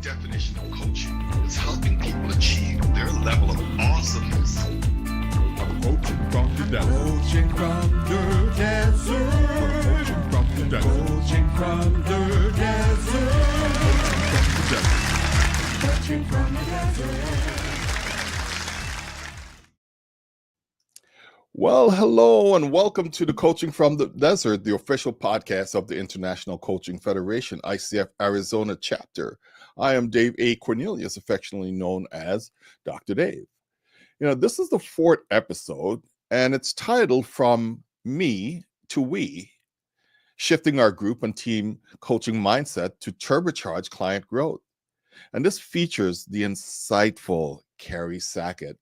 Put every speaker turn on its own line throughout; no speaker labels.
definition of coaching is helping people achieve their level of awesomeness.
Coaching from the desert. Coaching from the desert. Coaching from the desert. Coaching from the desert. Coaching from the desert. Well, hello and welcome to the Coaching from the Desert, the official podcast of the International Coaching Federation, ICF Arizona chapter. I am Dave A. Cornelius, affectionately known as Dr. Dave. This is the fourth episode, and it's titled From Me to We, shifting our group and team coaching mindset to turbocharge client growth. And this features the insightful Carrie Sackett.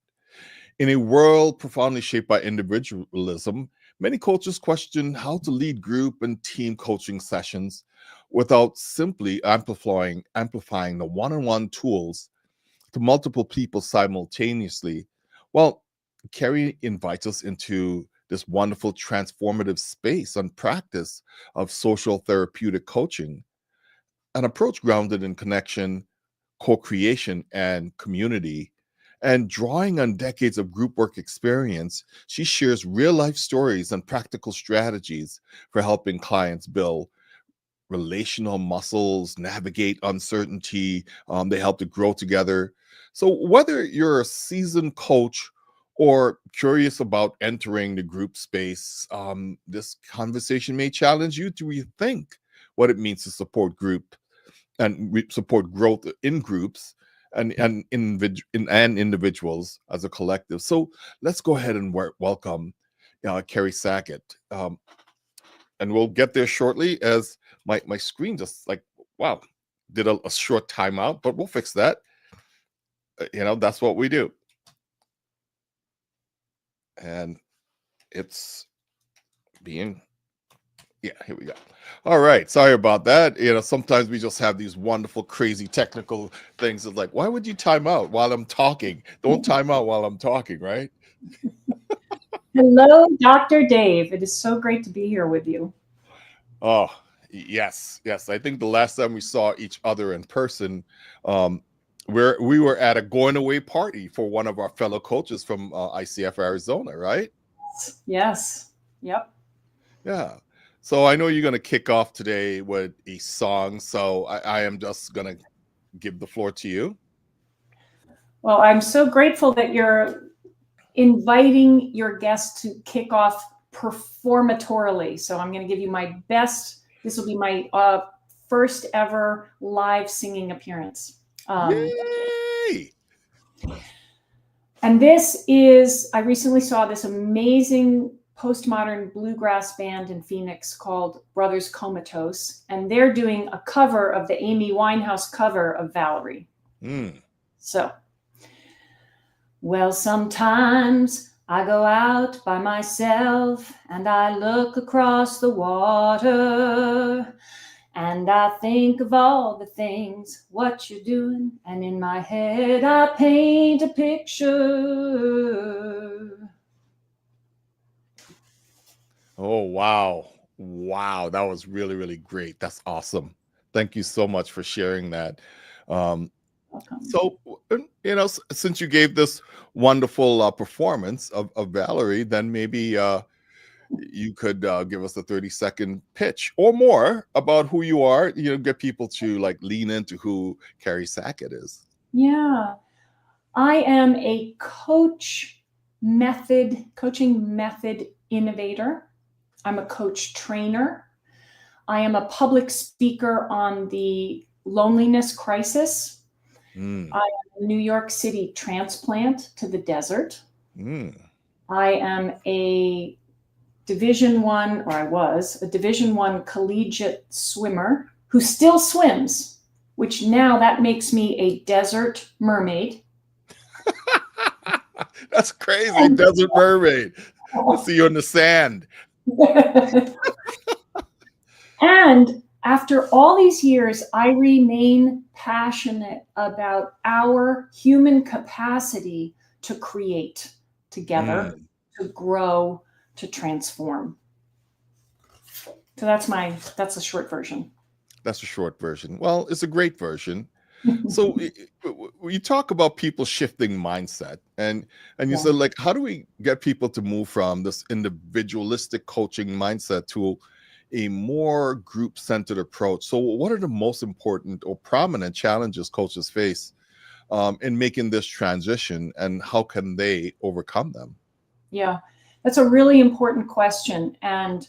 In a world profoundly shaped by individualism, many coaches question how to lead group and team coaching sessions without simply amplifying the one-on-one tools to multiple people simultaneously. Well, Carrie invites us into this wonderful transformative space and practice of social therapeutic coaching, an approach grounded in connection, co-creation, and community. And drawing on decades of group work experience, she shares real-life stories and practical strategies for helping clients build relational muscles, navigate uncertainty. They help to grow together. So whether you're a seasoned coach or curious about entering the group space, this conversation may challenge you to rethink what it means to support group and support growth in groups and individuals as a collective. So let's go ahead and welcome Carrie Sackett. And we'll get there shortly as my screen just did a short timeout, but we'll fix that. That's what we do. And it's being... Yeah, here we go. All right. Sorry about that. Sometimes we just have these wonderful, crazy technical things. It's like, why would you time out while I'm talking? Don't time out while I'm talking, right?
Hello, Dr. Dave. It is so great to be here with you.
Oh, yes. I think the last time we saw each other in person, we were at a going away party for one of our fellow coaches from ICF Arizona, right?
Yes. Yep.
Yeah. So I know you're going to kick off today with a song, so I am just going to give the floor to you.
Well, I'm so grateful that you're inviting your guests to kick off performatorily. So I'm going to give you my best. This will be my first ever live singing appearance.
Yay!
And I recently saw this amazing postmodern bluegrass band in Phoenix called Brothers Comatose, and they're doing a cover of the Amy Winehouse cover of Valerie. So, well, sometimes I go out by myself and I look across the water and I think of all the things, what you're doing, and in my head I paint a picture.
Oh, wow. That was really, really great. That's awesome. Thank you so much for sharing that. So, since you gave this wonderful performance of Valerie, then maybe you could give us a 30-second pitch or more about who you are, get people to lean into who Carrie Sackett is.
Yeah. I am a coaching method innovator. I'm a coach trainer. I am a public speaker on the loneliness crisis. I am a New York City transplant to the desert. I am I was a Division I collegiate swimmer who still swims, which now that makes me a desert mermaid.
That's crazy, desert mermaid. I see you in the sand.
And after all these years, I remain passionate about our human capacity to create together, to grow, to transform. So that's a short version.
That's a short version. Well, it's a great version. So you talk about people shifting mindset, and you
Yeah.
said, like, how do we get people to move from this individualistic coaching mindset to a more group-centered approach? So what are the most important or prominent challenges coaches face in making this transition, and how can they overcome them?
Yeah, that's a really important question. And,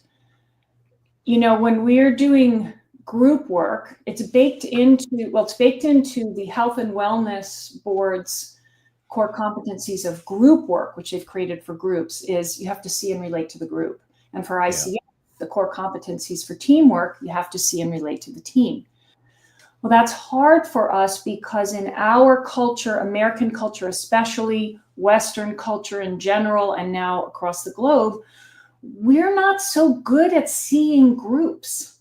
when we're doing group work, it's baked into, the Health and Wellness Board's core competencies of group work, which they've created for groups, is you have to see and relate to the group. And for
Yeah.
ICF, the core competencies for teamwork, you have to see and relate to the team. Well, that's hard for us because in our culture, American culture especially, Western culture in general, and now across the globe, we're not so good at seeing groups.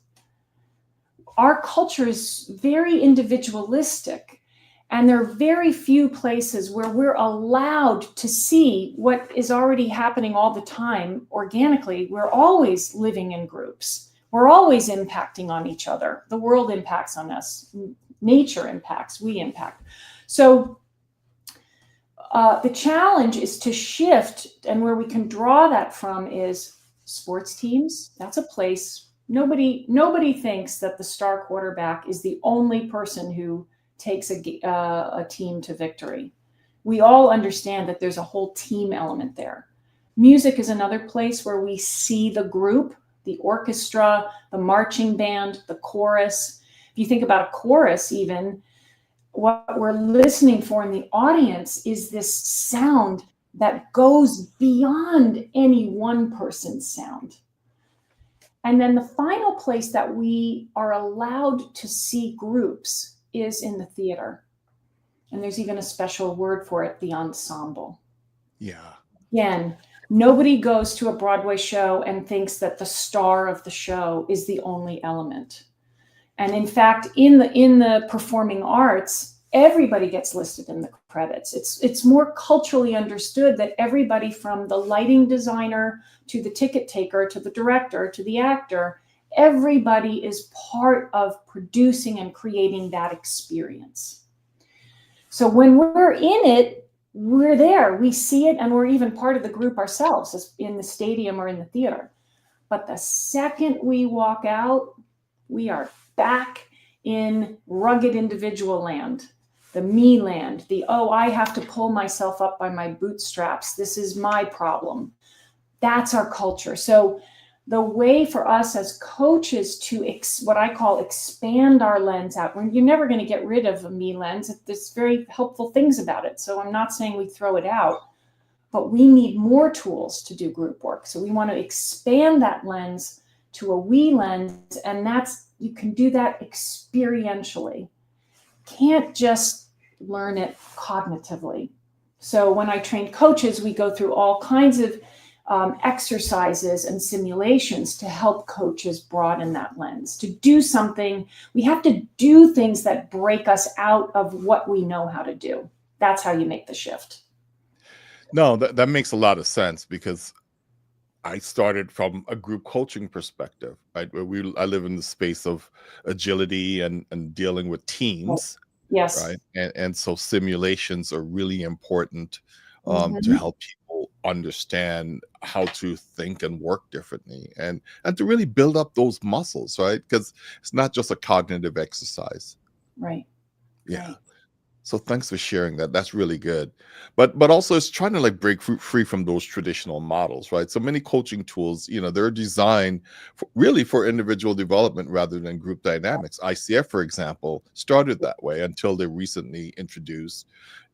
Our culture is very individualistic, and there are very few places where we're allowed to see what is already happening all the time organically. We're always living in groups. We're always impacting on each other. The world impacts on us. Nature impacts, we impact. So the challenge is to shift, and where we can draw that from is sports teams. That's a place nobody thinks that the star quarterback is the only person who takes a team to victory. We all understand that there's a whole team element there. Music is another place where we see the group, the orchestra, the marching band, the chorus. If you think about a chorus, even, what we're listening for in the audience is this sound that goes beyond any one person's sound. And then the final place that we are allowed to see groups is in the theater. And there's even a special word for it, the ensemble.
Yeah.
Again, nobody goes to a Broadway show and thinks that the star of the show is the only element. And in fact, in the performing arts, everybody gets listed in the credits. It's more culturally understood that everybody from the lighting designer to the ticket taker to the director to the actor, everybody is part of producing and creating that experience. So when we're in it, we're there, we see it, and we're even part of the group ourselves, as in the stadium or in the theater. But the second we walk out, we are back in rugged individual land, the me land, I have to pull myself up by my bootstraps. This is my problem. That's our culture. So the way for us as coaches to what I call expand our lens out, you're never going to get rid of a me lens. There's very helpful things about it. So I'm not saying we throw it out, but we need more tools to do group work. So we want to expand that lens to a we lens, and you can do that experientially. Can't just learn it cognitively. So when I train coaches, we go through all kinds of exercises and simulations to help coaches broaden that lens. To do something, we have to do things that break us out of what we know how to do. That's how you make the shift.
No, that makes a lot of sense, because I started from a group coaching perspective, right? Where I live in the space of agility and dealing with teams,
Yes.
right? And so simulations are really important to
Mhm.
help people understand how to think and work differently, and to really build up those muscles, right? Because it's not just a cognitive exercise.
Right.
Yeah.
Right.
So thanks for sharing that. That's really good. But also it's trying to like break free from those traditional models, right? So many coaching tools, they're designed really for individual development rather than group dynamics. ICF, for example, started that way until they recently introduced,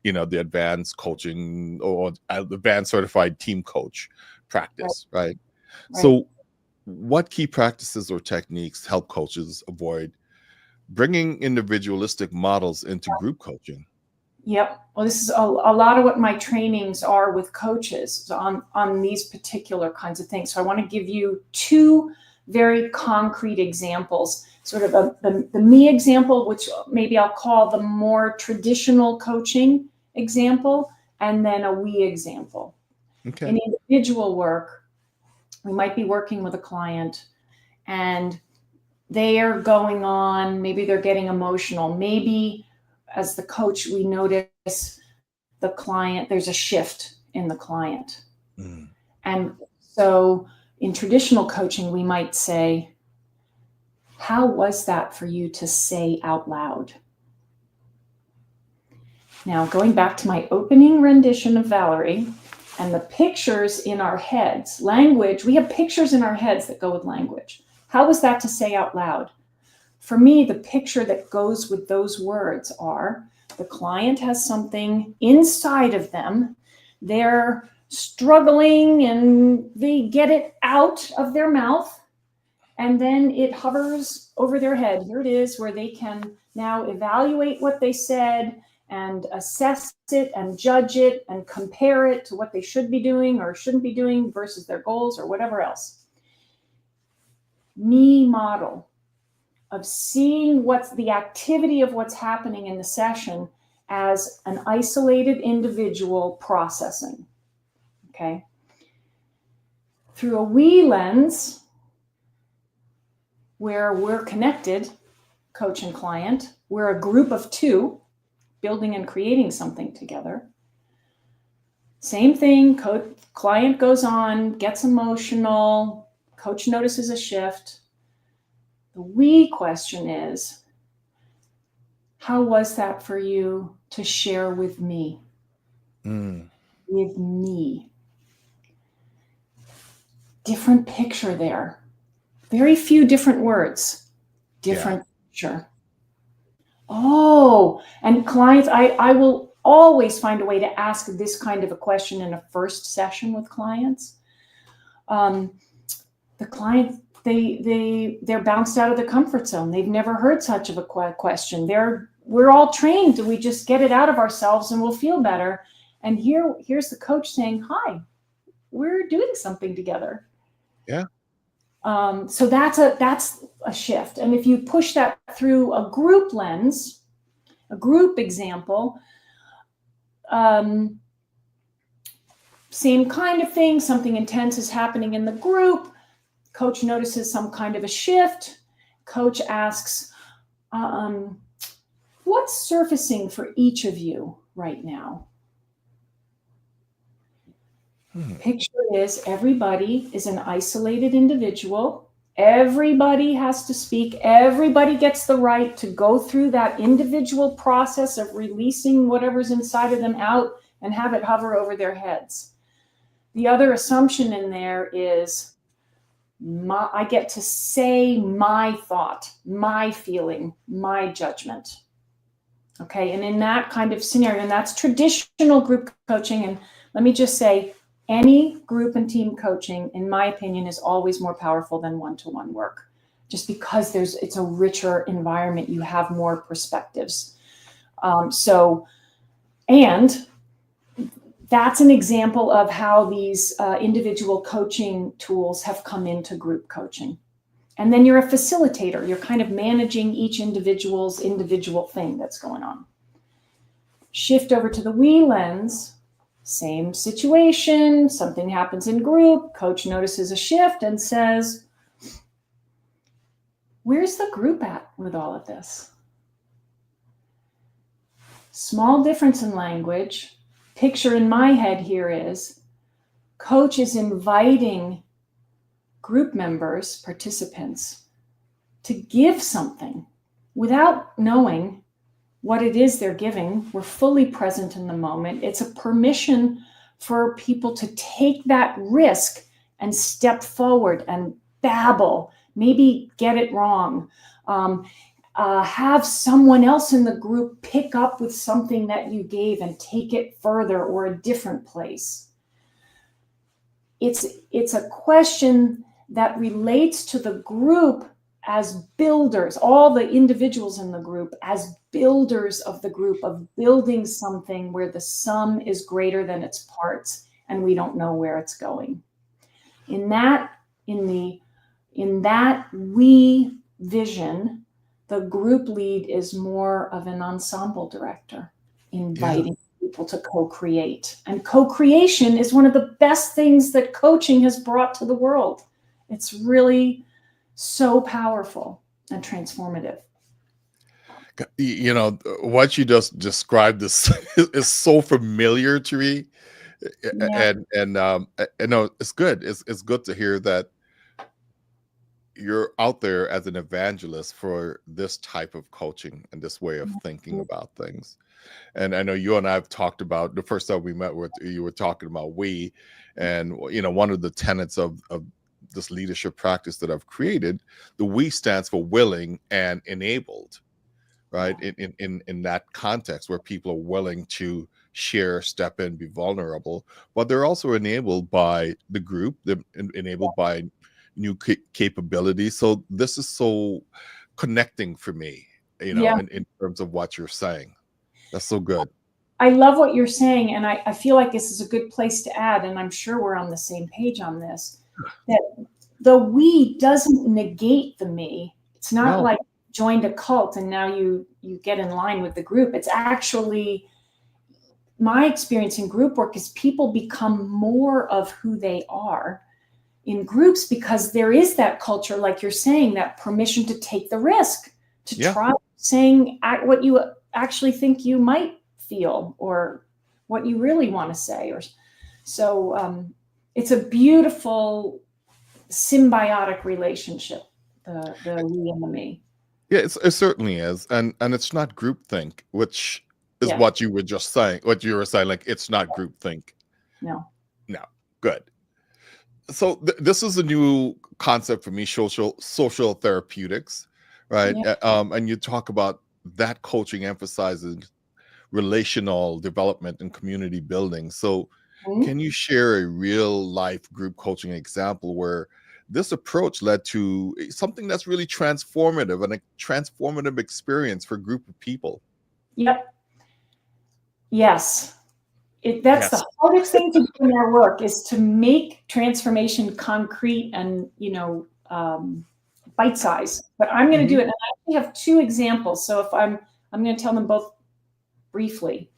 the advanced coaching or advanced certified team coach practice, right?
Right.
So what key practices or techniques help coaches avoid bringing individualistic models into group coaching?
Yep. Well, this is a lot of what my trainings are with coaches on these particular kinds of things. So I want to give you two very concrete examples, sort of the me example, which maybe I'll call the more traditional coaching example, and then a we example.
Okay.
In individual work, we might be working with a client and they are going on, maybe they're getting emotional, maybe as the coach, we notice the client, there's a shift in the client. And so in traditional coaching, we might say, how was that for you to say out loud? Now, going back to my opening rendition of Valerie and the pictures in our heads, language, we have pictures in our heads that go with language. How was that to say out loud? For me, the picture that goes with those words are the client has something inside of them. They're struggling and they get it out of their mouth, and then it hovers over their head. Here it is, where they can now evaluate what they said and assess it and judge it and compare it to what they should be doing or shouldn't be doing versus their goals or whatever else. Me model of seeing what's the activity of what's happening in the session as an isolated individual processing. Okay. Through a we lens, where we're connected, coach and client, we're a group of two building and creating something together. Same thing, client goes on, gets emotional, coach notices a shift. The we question is, how was that for you to share with me? With me. Different picture there. Very few different words. Different picture. Oh, and clients, I will always find a way to ask this kind of a question in a first session with clients. The client, they're bounced out of their comfort zone. They've never heard such of a question. We're all trained. We just get it out of ourselves and we'll feel better. And here's the coach saying, hi, we're doing something together.
Yeah.
So that's a shift. And if you push that through a group lens, a group example, same kind of thing, something intense is happening in the group. Coach notices some kind of a shift. Coach asks, what's surfacing for each of you right now? Picture is everybody is an isolated individual. Everybody has to speak. Everybody gets the right to go through that individual process of releasing whatever's inside of them out and have it hover over their heads. The other assumption in there is I get to say my thought, my feeling, my judgment. Okay, and in that kind of scenario, and that's traditional group coaching, and let me just say, any group and team coaching, in my opinion, is always more powerful than one-to-one work, just because it's a richer environment. You have more perspectives. And that's an example of how these individual coaching tools have come into group coaching. And then you're a facilitator. You're kind of managing each individual's individual thing that's going on. Shift over to the we lens. Same situation, something happens in group, coach notices a shift and says, where's the group at with all of this? Small difference in language. Picture in my head here is, coach is inviting group members, participants, to give something without knowing what it is they're giving. We're fully present in the moment. It's a permission for people to take that risk and step forward and babble, maybe get it wrong, have someone else in the group pick up with something that you gave and take it further or a different place. It's a question that relates to the group as builders, all the individuals in the group as builders of the group, of building something where the sum is greater than its parts and we don't know where it's going. In that we vision, the group lead is more of an ensemble director, inviting people to co-create. And co-creation is one of the best things that coaching has brought to the world. It's really so powerful and transformative.
You know, what you just described is so familiar to me.
Yeah.
And no, it's good. It's good to hear that you're out there as an evangelist for this type of coaching and this way of thinking about things. And I know you and I have talked about the first time we met with you were talking about we, and you know, one of the tenets of this leadership practice that I've created, the we stands for willing and enabled, right? In that context where people are willing to share, step in, be vulnerable, but they're also enabled by the group, they're enabled by new capabilities. So this is so connecting for me, you know,
Yeah.
in terms of what you're saying. That's so good.
I love what you're saying, and I feel like this is a good place to add, and I'm sure we're on the same page on this, that the we doesn't negate the me. It's not
No.
like joined a cult and now you get in line with the group. It's actually, my experience in group work is people become more of who they are in groups because there is that culture, like you're saying, that permission to take the risk, to
Yeah.
try saying what you actually think you might feel or what you really want to say. Or so it's a beautiful symbiotic relationship, the we and the me.
Yeah, it certainly is. And it's not groupthink, which is
Yeah.
what you were just saying, what you were saying, like it's not groupthink.
No.
No, good. So this is a new concept for me, social therapeutics, right?
Yeah.
And you talk about that coaching emphasizes relational development and community building. So
Mhm.
can you share a real life group coaching example where this approach led to something that's really transformative and a transformative experience for a group of people?
Yep. Yes. That's
Yes.
the hardest thing to do in our work, is to make transformation concrete and, bite size. But I'm going to do
Mhm.
it. And I actually have two examples. So if I'm going to tell them both briefly.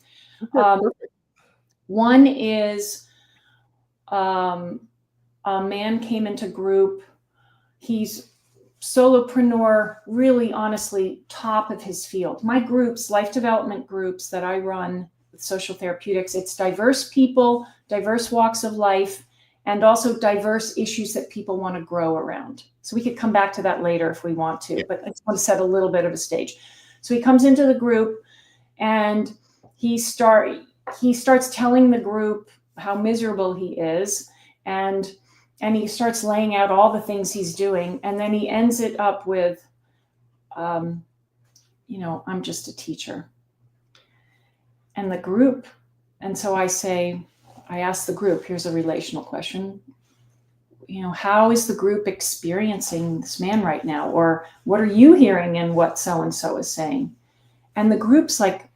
Okay,
Um,
perfect.
one is a man came into group. He's solopreneur, really honestly top of his field. My groups, life development groups that I run with social therapeutics, it's diverse people, diverse walks of life, and also diverse issues that people want to grow around. So we could come back to that later if we want to,
Yeah.
but I just want to set a little bit of a stage. So he comes into the group and he starts telling the group how miserable he is, and he starts laying out all the things he's doing, and then he ends it up with, I'm just a teacher. And the group, and so I ask the group, here's a relational question, how is the group experiencing this man right now? Or what are you hearing in what so-and-so is saying? And the group's like,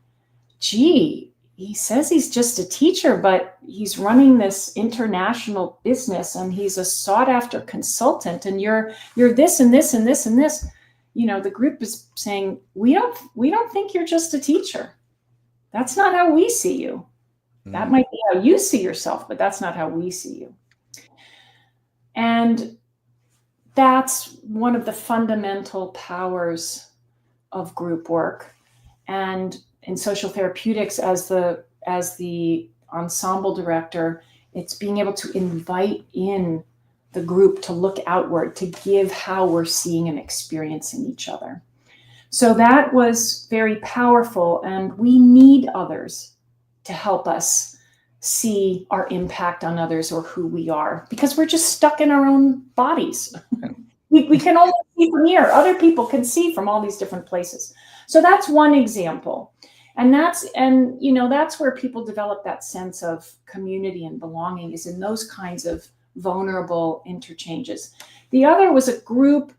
gee, he says he's just a teacher, but he's running this international business and he's a sought after consultant, and you're this and this and this and this. The group is saying, we don't think you're just a teacher. That's not how we see you. That might be how you see yourself, but that's not how we see you. And that's one of the fundamental powers of group work. And in social therapeutics, as the ensemble director, it's being able to invite in the group to look outward, to give how we're seeing and experiencing each other. So that was very powerful, and we need others to help us see our impact on others or who we are, because we're just stuck in our own bodies. We can only see from here. Other people can see from all these different places. So that's one example. And that's where people develop that sense of community and belonging, is in those kinds of vulnerable interchanges. The other was a group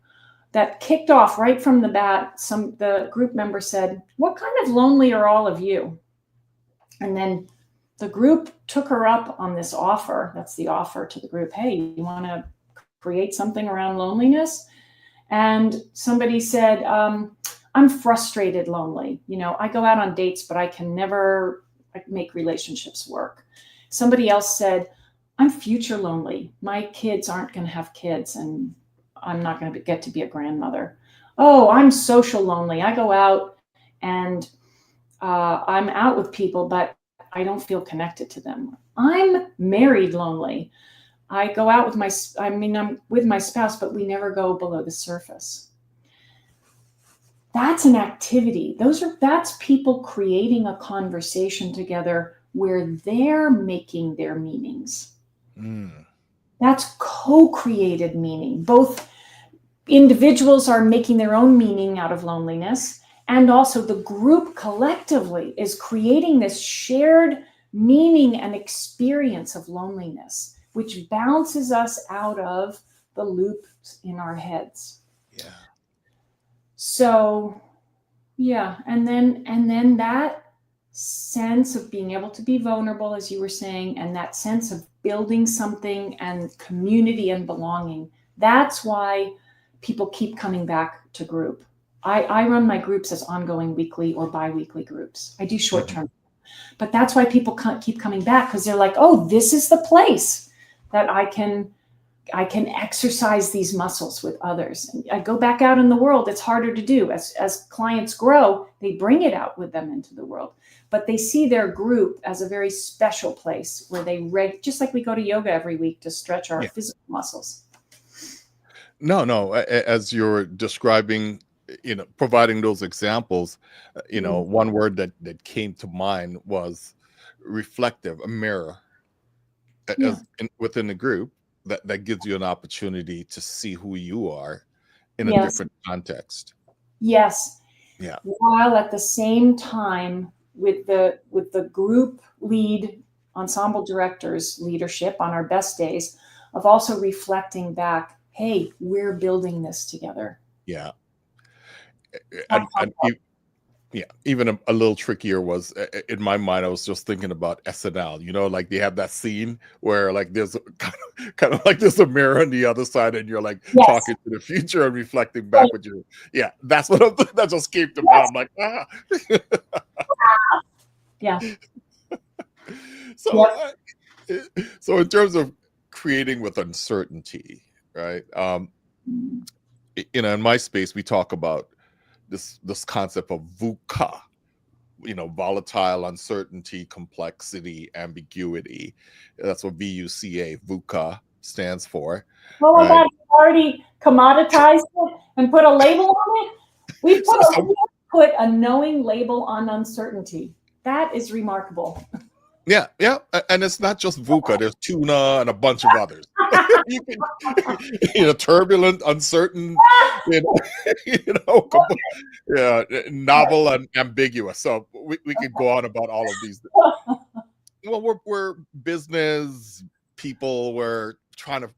that kicked off right from the bat. The group member said, "What kind of lonely are all of you?" And then the group took her up on this offer. That's the offer to the group. Hey, you want to create something around loneliness? And somebody said, I'm frustrated lonely. I go out on dates, but I can never make relationships work. Somebody else said, I'm future lonely. My kids aren't going to have kids, and I'm not going to get to be a grandmother. Oh, I'm social lonely. I go out and I'm out with people, but I don't feel connected to them. I'm married lonely. I go out with I'm with my spouse, but we never go below the surface. That's an activity. That's people creating a conversation together where they're making their meanings. That's co-created meaning. Both individuals are making their own meaning out of loneliness, and also the group collectively is creating this shared meaning and experience of loneliness, which bounces us out of the loops in our heads.
Yeah.
So, yeah, and then that sense of being able to be vulnerable, as you were saying, and that sense of building something and community and belonging. That's why people keep coming back to group. I run my groups as ongoing weekly or bi-weekly groups. I do short-term, but that's why people keep coming back, because they're like, oh, this is the place that I can exercise these muscles with others. And I go back out in the world. It's harder to do. As clients grow, they bring it out with them into the world, but they see their group as a very special place where they just like we go to yoga every week to stretch our physical muscles.
No, as you're describing, providing those examples, one word that came to mind was reflective, a mirror. Within the group, that gives you an opportunity to see who you are in a different context.
Yes.
Yeah.
While at the same time, with the group lead, ensemble directors leadership on our best days, of also reflecting back, hey, we're building this together.
Yeah. And even a little trickier was, in my mind, I was just thinking about SNL, like they have that scene where like there's kind of like there's a mirror on the other side and you're like talking to the future and reflecting back with you. Yeah, that's what that just came to mind. I'm like,
Yeah.
So in terms of creating with uncertainty, right? In my space, we talk about this concept of VUCA, volatile, uncertainty, complexity, ambiguity. That's what VUCA, VUCA stands for.
Oh my God, you already commoditized it and put a label on it? We put a knowing label on uncertainty. That is remarkable.
Yeah. And it's not just VUCA. There's tuna and a bunch of others. Turbulent, uncertain, novel and ambiguous. So we could go on about all of these. Well, we're business people. We're trying to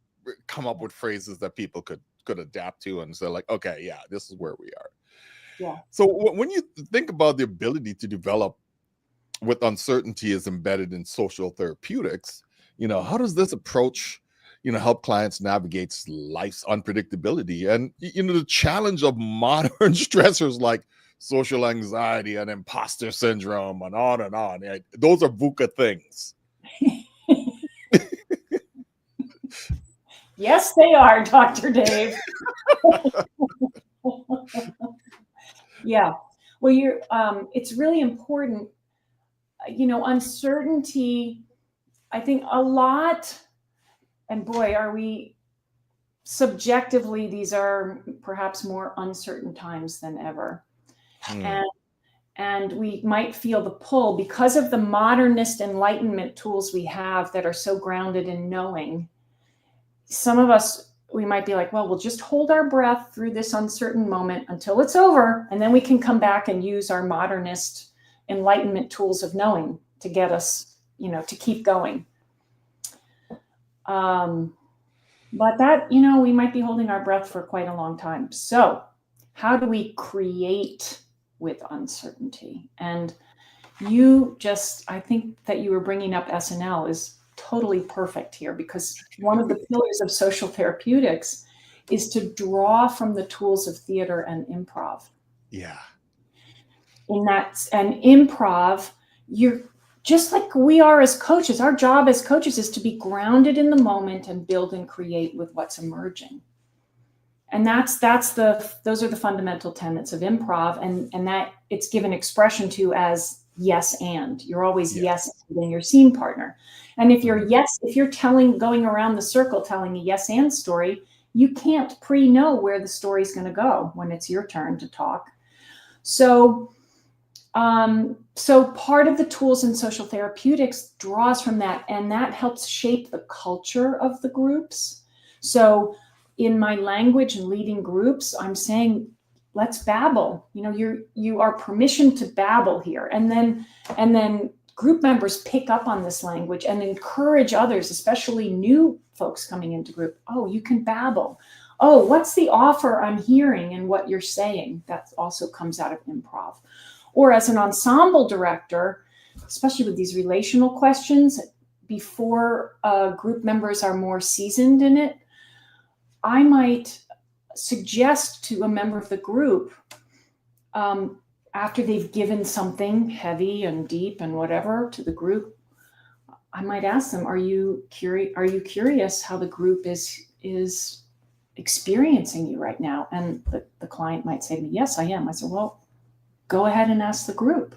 come up with phrases that people could adapt to and say like, okay, yeah, this is where we are.
Yeah.
So when you think about the ability to develop with uncertainty is embedded in social therapeutics, how does this approach, help clients navigate life's unpredictability and, the challenge of modern stressors like social anxiety and imposter syndrome and on and on. Those are VUCA things.
Yes, they are, Dr. Dave. Yeah. Well, it's really important. Uncertainty, I think a lot, and boy, are we subjectively, these are perhaps more uncertain times than ever. And we might feel the pull because of the modernist enlightenment tools we have that are so grounded in knowing. Some of us, we might be like, well, we'll just hold our breath through this uncertain moment until it's over. And then we can come back and use our modernist enlightenment tools of knowing to get us, to keep going. But that, we might be holding our breath for quite a long time. So how do we create with uncertainty? And I think that you were bringing up SNL is totally perfect here, because one of the pillars of social therapeutics is to draw from the tools of theater and improv.
Yeah.
And improv, you're just like we are as coaches. Our job as coaches is to be grounded in the moment and build and create with what's emerging. And those are the fundamental tenets of improv, and that it's given expression to as yes and. You're always yes and your scene partner. And if you're going around the circle telling a yes and story, you can't know where the story's going to go when it's your turn to talk. So part of the tools in social therapeutics draws from that, and that helps shape the culture of the groups. So in my language and leading groups, I'm saying, let's babble. You are permission to babble here. And then group members pick up on this language and encourage others, especially new folks coming into group. Oh, you can babble. Oh, what's the offer I'm hearing in what you're saying? That also comes out of improv. Or as an ensemble director, especially with these relational questions, before group members are more seasoned in it, I might suggest to a member of the group, after they've given something heavy and deep and whatever to the group, I might ask them, are you curious how the group is experiencing you right now? And the client might say to me, yes, I am. I said, well, go ahead and ask the group.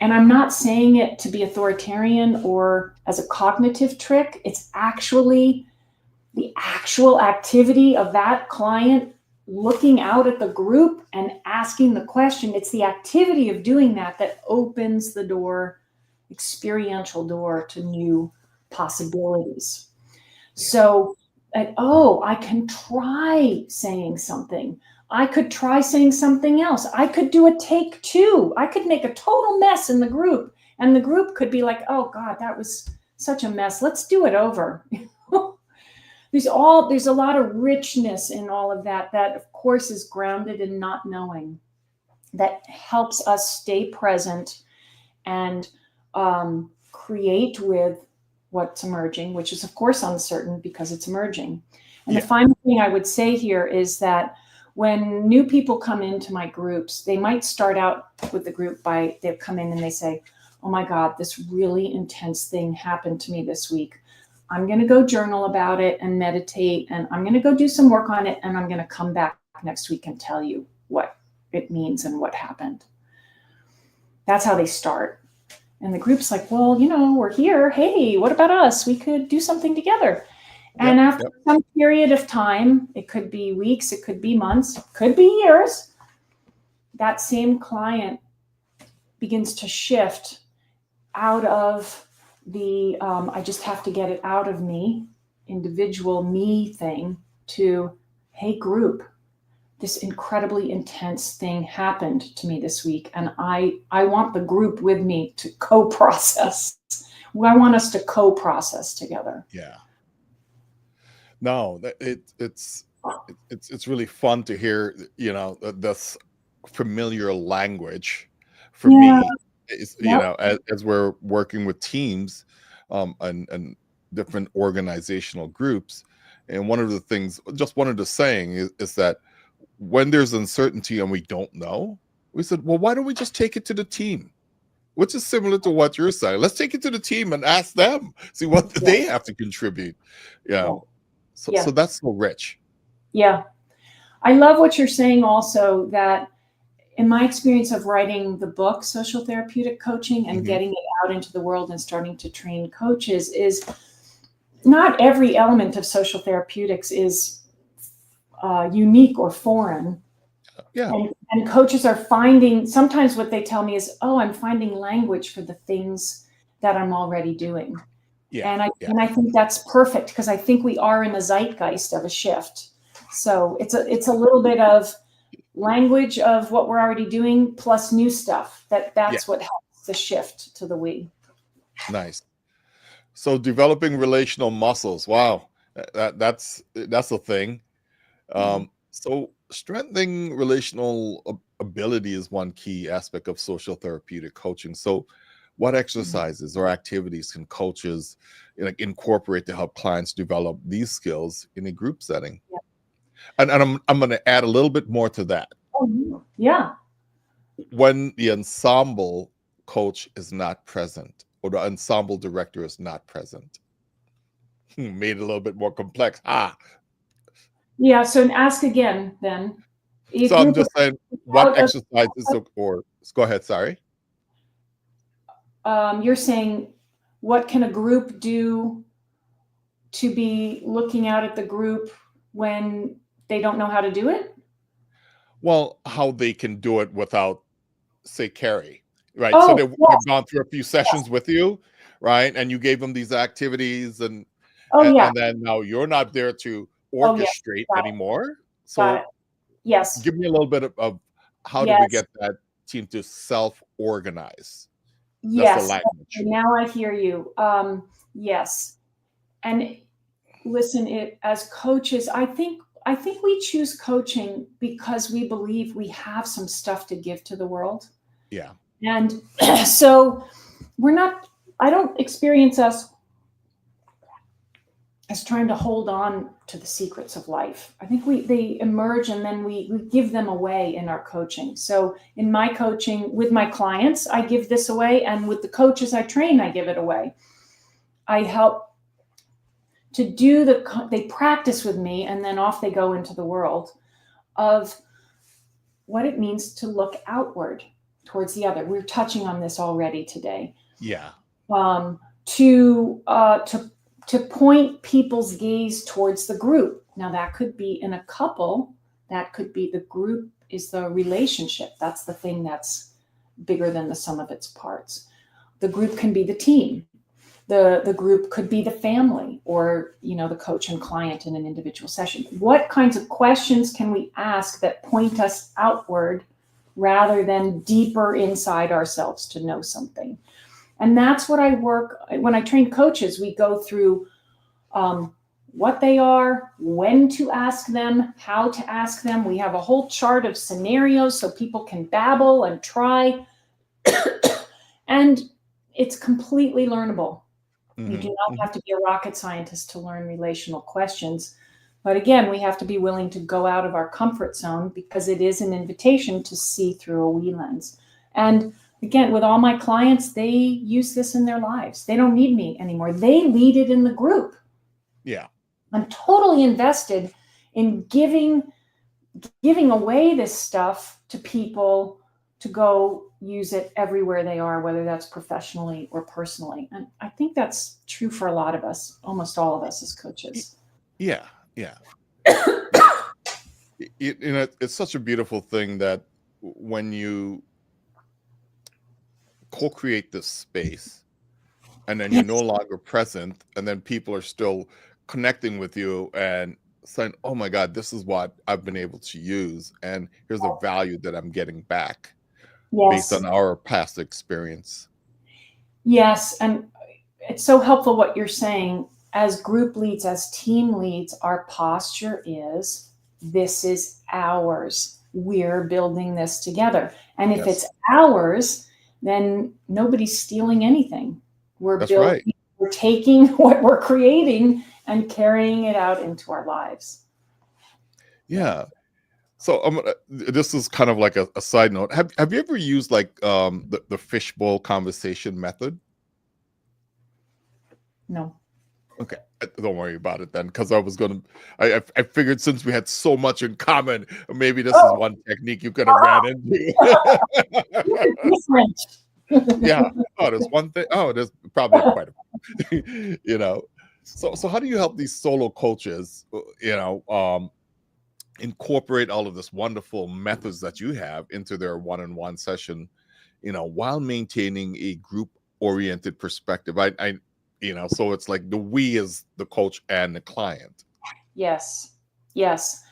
And I'm not saying it to be authoritarian or as a cognitive trick. It's actually the actual activity of that client looking out at the group and asking the question. It's the activity of doing that opens the door, experiential door, to new possibilities. So, I can try saying something. I could try saying something else. I could do a take two. I could make a total mess in the group, and the group could be like, oh God, that was such a mess. Let's do it over. There's a lot of richness in all of that of course is grounded in not knowing, that helps us stay present and create with what's emerging, which is of course uncertain because it's emerging. And the final thing I would say here is that when new people come into my groups, they might start out with the group they come in and they say, oh my God, this really intense thing happened to me this week. I'm going to go journal about it and meditate, and I'm going to go do some work on it, and I'm going to come back next week and tell you what it means and what happened. That's how they start. And the group's like, well, we're here. Hey, what about us? We could do something together. And after some period of time, it could be weeks, it could be months, it could be years, that same client begins to shift out of the I just have to get it out of me, individual me thing, to, hey group, this incredibly intense thing happened to me this week, and I want the group with me to co-process. I want us to co-process together.
Yeah. No, it's really fun to hear, this familiar language for me. Is, as we're working with teams and different organizational groups. And one of the saying is that when there's uncertainty and we don't know, we said, well, why don't we just take it to the team? Which is similar to what you're saying. Let's take it to the team and ask them, see what they have to contribute. So that's so rich.
Yeah. I love what you're saying also, that in my experience of writing the book, Social Therapeutic Coaching, and getting it out into the world and starting to train coaches, is not every element of social therapeutics is unique or foreign.
Yeah.
And coaches are finding, sometimes what they tell me is, oh, I'm finding language for the things that I'm already doing. Yeah. And I think that's perfect, because I think we are in the zeitgeist of a shift. So it's a little bit of language of what we're already doing plus new stuff. That's what helps the shift to the we.
Nice. So developing relational muscles. Wow. That's a thing. So strengthening relational ability is one key aspect of social therapeutic coaching. So what exercises or activities can coaches incorporate to help clients develop these skills in a group setting? Yeah. And I'm going to add a little bit more to that.
Oh, yeah.
When the ensemble coach is not present, or the ensemble director is not present, made it a little bit more complex.
Yeah. So ask again then. A
So I'm
group
just saying, what
out of,
exercises or go ahead, sorry.
you're saying, what can a group do to be looking out at the group when they don't know how to do it?
Well, how they can do it without, say, Carrie, right? So
Oh,
they've
yes,
gone through a few
yes.
sessions with you, right? And you gave them these activities, and
Oh, yeah.
and then now you're not there to
Oh, yes.
orchestrate
Got it.
anymore.
Got it.
So
Yes.
give me a little bit of how do we
Yes.
get that team to self-organize? That's the
Yes.
language.
Okay, now I hear you. Yes. And listen, it as coaches, I think we choose coaching because we believe we have some stuff to give to the world.
Yeah.
And so we're not, I don't experience us as trying to hold on to the secrets of life. I think they emerge and then we give them away in our coaching. So in my coaching with my clients, I give this away, and with the coaches I train, I give it away. I help to do they practice with me, and then off they go into the world of what it means to look outward towards the other. We're touching on this already today.
Yeah.
Um, to point people's gaze towards the group. Now that could be in a couple. That could be the group is the relationship. That's the thing that's bigger than the sum of its parts. The group can be the team. The group could be the family, or the coach and client in an individual session. What kinds of questions can we ask that point us outward rather than deeper inside ourselves to know something? And that's what I work when I train coaches. We go through what they are, when to ask them, how to ask them. We have a whole chart of scenarios so people can babble and try. And it's completely learnable. You do not have to be a rocket scientist to learn relational questions. But again, we have to be willing to go out of our comfort zone, because it is an invitation to see through a we lens. And again, with all my clients, they use this in their lives. They don't need me anymore. They lead it in the group.
Yeah.
I'm totally invested in giving away this stuff to people to go use it everywhere they are, whether that's professionally or personally. And I think that's true for a lot of us, almost all of us as coaches.
Yeah. Yeah. It's such a beautiful thing that when you co-create this space and then you're no
Yes.
longer present, and then people are still connecting with you and saying, oh my God, this is what I've been able to use, and here's the value that I'm getting back based
Yes.
on our past experience.
Yes. And it's so helpful what you're saying. As group leads, as team leads, our posture is, this is ours. We're building this together. And if
Yes,
it's ours, then nobody's stealing anything. We're
that's right.
building, we're taking what we're creating and carrying it out into our lives.
Yeah. So this is kind of like a side note. Have you ever used like the fishbowl conversation method?
No.
Okay, don't worry about it then, because I figured since we had so much in common, maybe this is
Oh,
one technique you could have ran into.
different.
Yeah. Oh, there's one thing. Oh, there's probably quite a So how do you help these solo coaches, incorporate all of this wonderful methods that you have into their one-on-one session, while maintaining a group-oriented perspective? So it's like the we is the coach and the client.
Yes. Yes.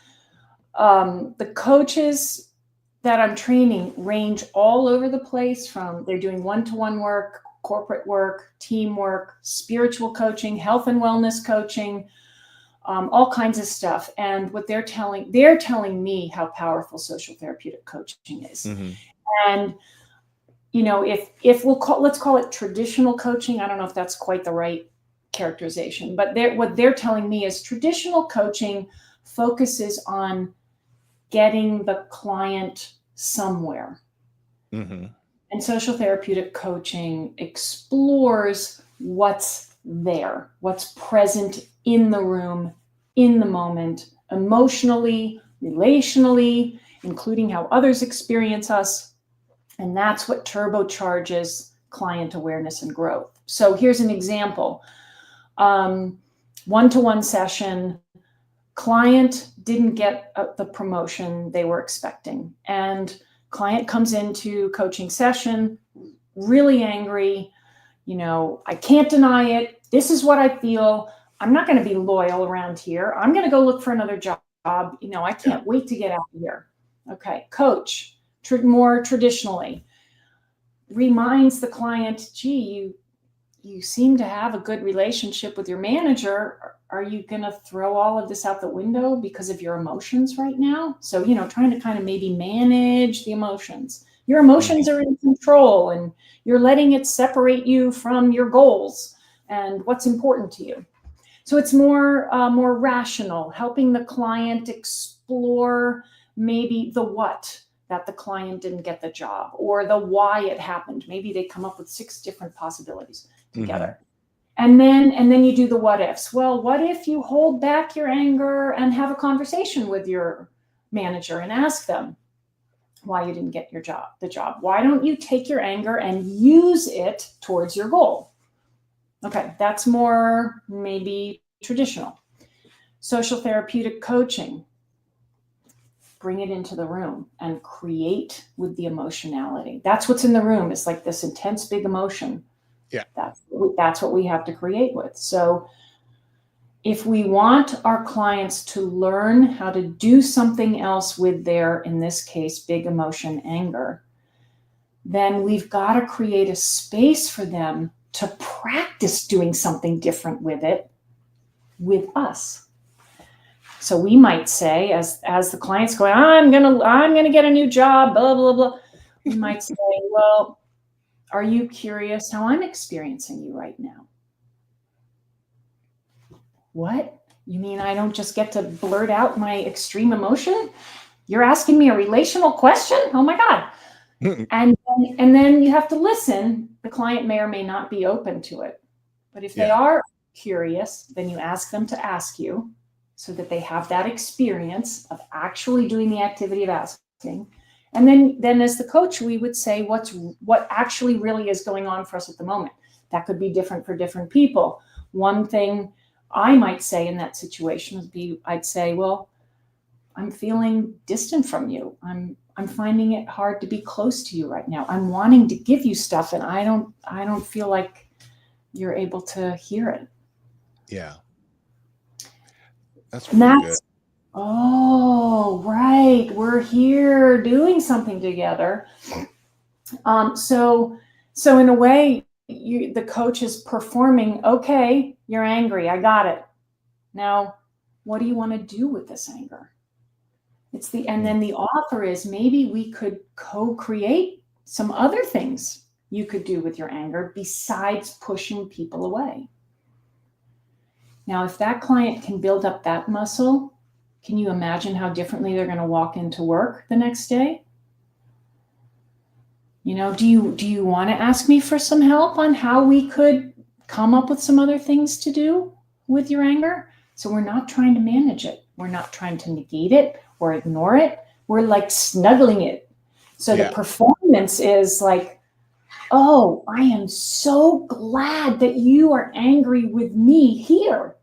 The coaches that I'm training range all over the place, from they're doing one-to-one work, corporate work, teamwork, spiritual coaching, health and wellness coaching, all kinds of stuff. And what they're telling me how powerful social therapeutic coaching is.
Mm-hmm.
And if let's call it traditional coaching. I don't know if that's quite the right characterization, but what they're telling me is traditional coaching focuses on getting the client somewhere.
Mm-hmm.
And social therapeutic coaching explores what's there, what's present in the room, in the moment, emotionally, relationally, including how others experience us. And that's what turbocharges client awareness and growth. So here's an example. One-to-one session, client didn't get the promotion they were expecting. And client comes into coaching session really angry. You know, I can't deny it. This is what I feel. I'm not going to be loyal around here. I'm going to go look for another job. You know, I can't wait to get out of here. Okay. Coach, more traditionally, reminds the client, gee, you seem to have a good relationship with your manager. Are you going to throw all of this out the window because of your emotions right now? So, you know, trying to kind of maybe manage the emotions. Your emotions are in control and you're letting it separate you from your goals and what's important to you. So it's more rational, helping the client explore maybe the what, that the client didn't get the job, or the why it happened. Maybe they come up with 6 different possibilities together. And then you do the what ifs. Well, what if you hold back your anger and have a conversation with your manager and ask them why you didn't get the job? Why don't you take your anger and use it towards your goal? Okay, that's more maybe traditional. Social therapeutic coaching. Bring it into the room and create with the emotionality. That's what's in the room. It's like this intense big emotion.
Yeah.
That's what we have to create with. So if we want our clients to learn how to do something else with their, in this case, big emotion, anger, then we've got to create a space for them to practice doing something different with it with us. So we might say, as the client's going, I'm gonna get a new job, blah, blah, blah. We might say, well, are you curious how I'm experiencing you right now? What? You mean I don't just get to blurt out my extreme emotion? You're asking me a relational question? Oh my God. And then you have to listen. The client may or may not be open to it. But if they are curious, then you ask them to ask you, so that they have that experience of actually doing the activity of asking. And then as the coach, we would say what actually really is going on for us at the moment. That could be different for different people. One thing I might say in that situation would be, I'd say, well, I'm feeling distant from you. I'm finding it hard to be close to you right now. I'm wanting to give you stuff and I don't feel like you're able to hear it. Yeah.
That's really good.
Oh, right. We're here doing something together. So in a way, the coach is performing, okay, you're angry. I got it. Now, what do you want to do with this anger? And then the offer is, maybe we could co-create some other things you could do with your anger besides pushing people away. Now, if that client can build up that muscle, can you imagine how differently they're going to walk into work the next day? You know, do you want to ask me for some help on how we could come up with some other things to do with your anger? So we're not trying to manage it. We're not trying to negate it or ignore it. We're like snuggling it. So the performance is like, oh, I am so glad that you are angry with me here.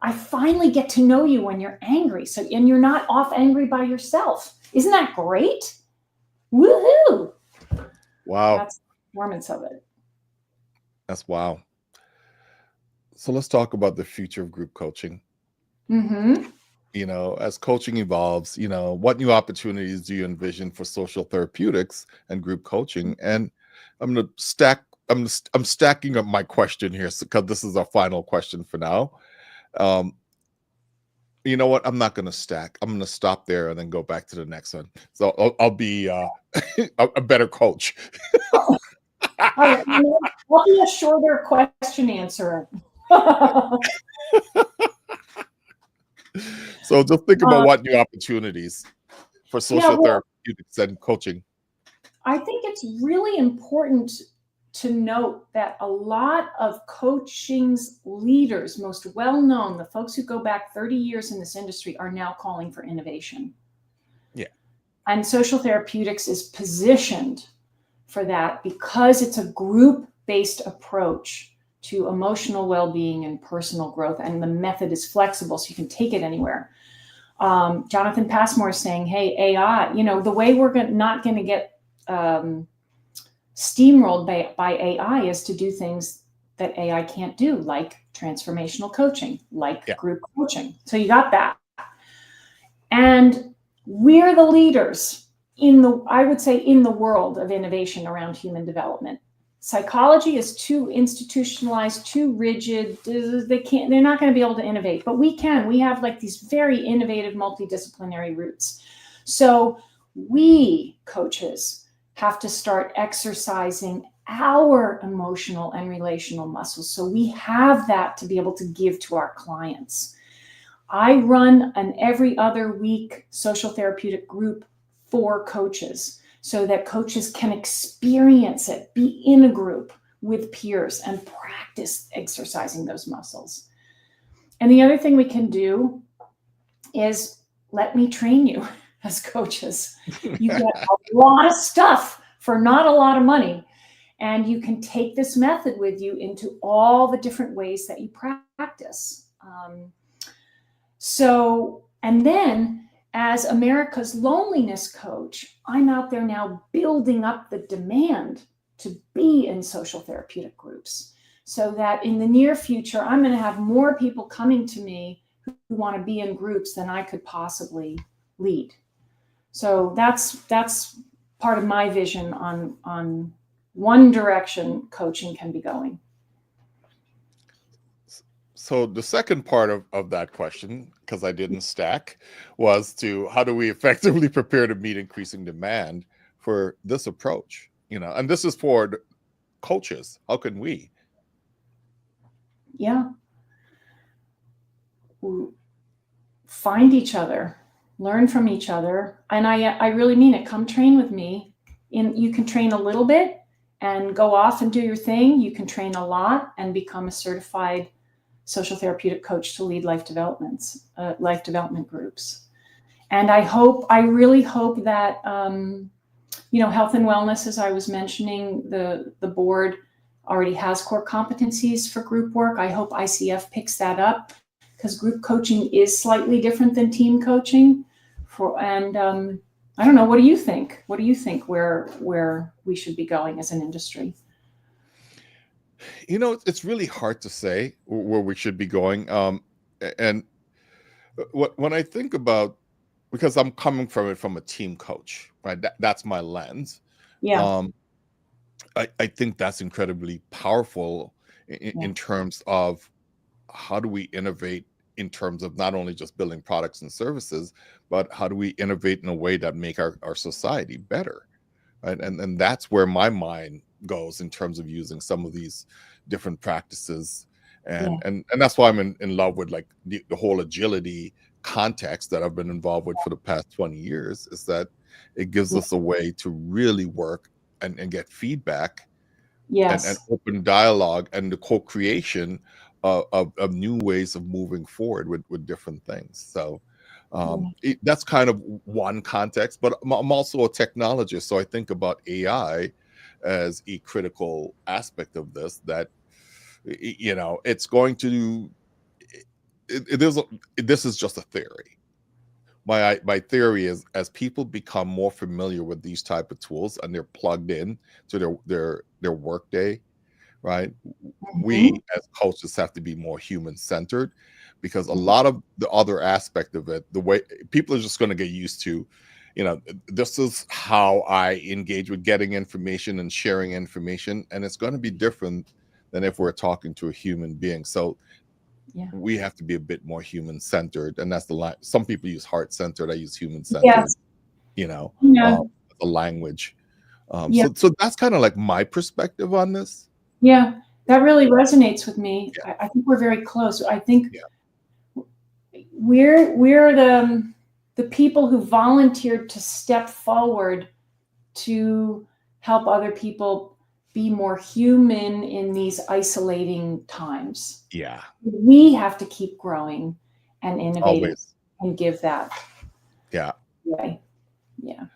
I finally get to know you when you're angry. And you're not off angry by yourself. Isn't that great? Woohoo!
Wow.
That's the performance of it.
That's wow. So let's talk about the future of group coaching.
Mm-hmm.
You know, as coaching evolves, you know, what new opportunities do you envision for social therapeutics and group coaching? And I'm stacking up my question here because this is our final question for now. You know what? I'm not going to stack. I'm going to stop there and then go back to the next one. So I'll be a better coach.
All right, I'll be a shorter question answerer.
So just think about what new opportunities for social therapeutics and coaching.
I think it's really important to note that a lot of coaching's leaders, most well-known, the folks who go back 30 years in this industry, are now calling for innovation.
Yeah.
And social therapeutics is positioned for that because it's a group-based approach to emotional well-being and personal growth. And the method is flexible, so you can take it anywhere. Jonathan Passmore is saying, hey, AI, the way we're not going to get steamrolled by AI is to do things that AI can't do, like transformational coaching, like group coaching. So you got that. And we're the leaders I would say, in the world of innovation around human development. Psychology is too institutionalized, too rigid. They're not going to be able to innovate, but we can. We have like these very innovative multidisciplinary roots. So we coaches have to start exercising our emotional and relational muscles. So we have that to be able to give to our clients. I run an every other week social therapeutic group for coaches so that coaches can experience it, be in a group with peers and practice exercising those muscles. And the other thing we can do is let me train you as coaches. You get a lot of stuff for not a lot of money. And you can take this method with you into all the different ways that you practice. And then as America's loneliness coach, I'm out there now building up the demand to be in social therapeutic groups so that in the near future, I'm going to have more people coming to me who want to be in groups than I could possibly lead. So that's part of my vision on one direction coaching can be going.
So the second part of that question, because I didn't stack, was to how do we effectively prepare to meet increasing demand for this approach? And this is for coaches. How can we?
Yeah. Find each other, learn from each other. And I really mean it. Come train with me. You can train a little bit and go off and do your thing. You can train a lot and become a certified social therapeutic coach to lead life development groups. And I really hope that, health and wellness, as I was mentioning, the board already has core competencies for group work. I hope ICF picks that up because group coaching is slightly different than team coaching. I don't know, what do you think? What do you think where we should be going as an industry?
It's really hard to say where we should be going. And when I think about, because I'm coming from it from a team coach, right? That's my lens.
Yeah.
I think that's incredibly powerful in terms of how do we innovate in terms of not only just building products and services, but how do we innovate in a way that make our society better, right? And that's where my mind goes in terms of using some of these different practices. And that's why I'm in love with like the whole agility context that I've been involved with for the past 20 years, is that it gives us a way to really work and get feedback and open dialogue and the co-creation of new ways of moving forward with different things. So that's kind of one context, but I'm also a technologist. So I think about AI as a critical aspect of this, that, it's going to, this is just a theory. My theory is, as people become more familiar with these type of tools and they're plugged in to their workday, right? We as coaches have to be more human centered, because a lot of the other aspect of it, the way people are just going to get used to, this is how I engage with getting information and sharing information, and it's going to be different than if we're talking to a human being. So we have to be a bit more human centered, and that's the line. Some people use heart centered. I use human centered. The language. So that's kind of like my perspective on this.
Yeah, that really resonates with me. I think we're very close. I think we're the people who volunteered to step forward to help other people be more human in these isolating times.
Yeah.
We have to keep growing and innovating
Always.
and give that
Yeah.
way. Yeah.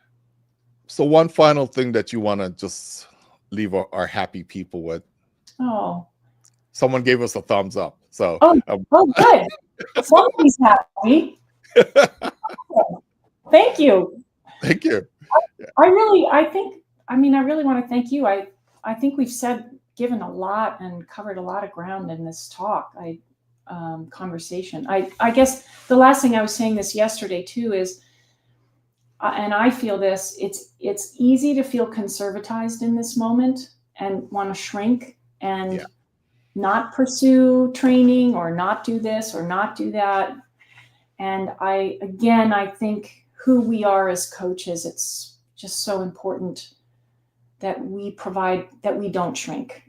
So one final thing that you want to just leave our happy people with.
Oh.
Someone gave us a thumbs up. So
Oh, good. Somebody's happy. Thank you.
Thank you.
I really want to thank you. I think we've given a lot and covered a lot of ground in this talk. Conversation. I guess the last thing I was saying this yesterday too is, and I feel this, it's easy to feel conservatized in this moment and want to shrink and not pursue training or not do this or not do that. And I think who we are as coaches, it's just so important that we don't shrink.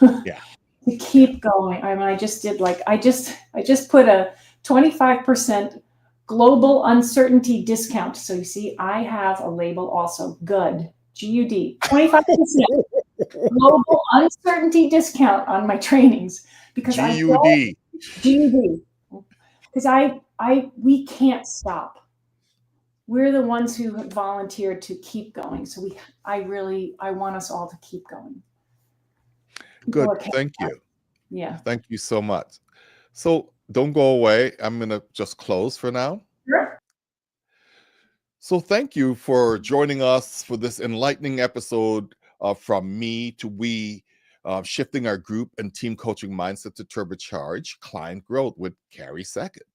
Yeah.
To keep going. I mean, I just put a 25% global uncertainty discount. So you see, I have a label also, GUD, G-U-D, 25% global uncertainty discount on my trainings because
G-U-D.
G-U-D. Because we can't stop. We're the ones who have volunteered to keep going. So I want us all to keep going.
Good. Thank you.
Yeah.
Thank you so much. So don't go away. I'm going to just close for now.
Sure.
So thank you for joining us for this enlightening episode from me to we, shifting our group and team coaching mindset to turbocharge client growth with Carrie Sackett.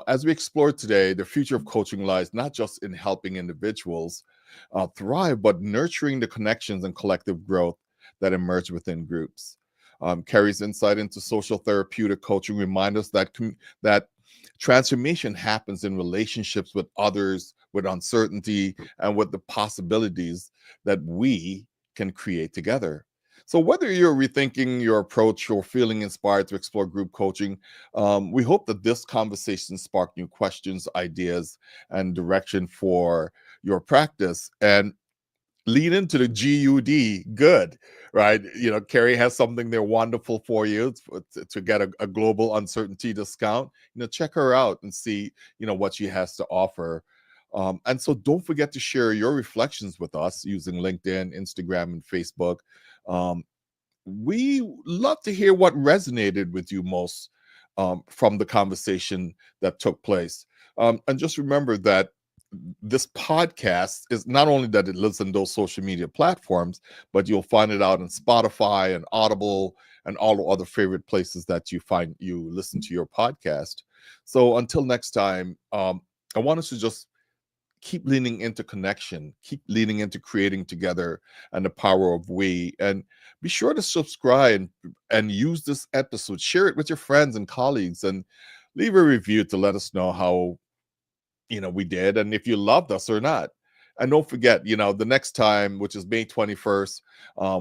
As we explored today, the future of coaching lies not just in helping individuals thrive, but nurturing the connections and collective growth that emerge within groups. Carrie's insight into social therapeutic coaching reminds us that transformation happens in relationships with others, with uncertainty, and with the possibilities that we can create together. So whether you're rethinking your approach or feeling inspired to explore group coaching, we hope that this conversation sparked new questions, ideas, and direction for your practice. And lean into the GUD, good, right? Carrie has something there wonderful for you to get a global uncertainty discount. Check her out and see, what she has to offer. And so don't forget to share your reflections with us using LinkedIn, Instagram, and Facebook. We love to hear what resonated with you most from the conversation that took place. And just remember that this podcast is not only that it lives in those social media platforms, but you'll find it out on Spotify and Audible and all the other favorite places that you listen to your podcast. So until next time, I want us to just keep leaning into connection, keep leaning into creating together and the power of we. And be sure to subscribe and use this episode. Share it with your friends and colleagues and leave a review to let us know how we did and if you loved us or not. And don't forget, the next time, which is May 21st,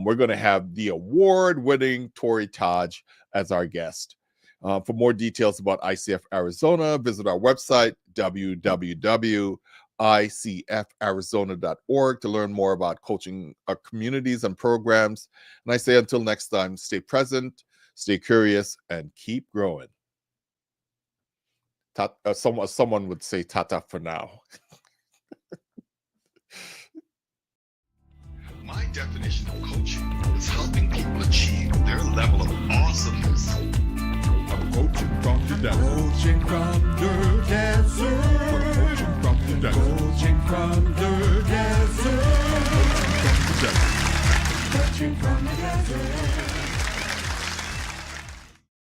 we're going to have the award-winning Tori Taj as our guest. For more details about ICF Arizona, visit our website, www.icfarizona.org, to learn more about coaching communities and programs. And I say until next time, stay present, stay curious, and keep growing. Someone would say tata for now.
My definition of coaching is helping people achieve their level of awesomeness.
I'm coaching from the desert. Coaching from the desert. Coaching from the desert. Coaching from the desert. Coaching from the desert. Coaching from the desert.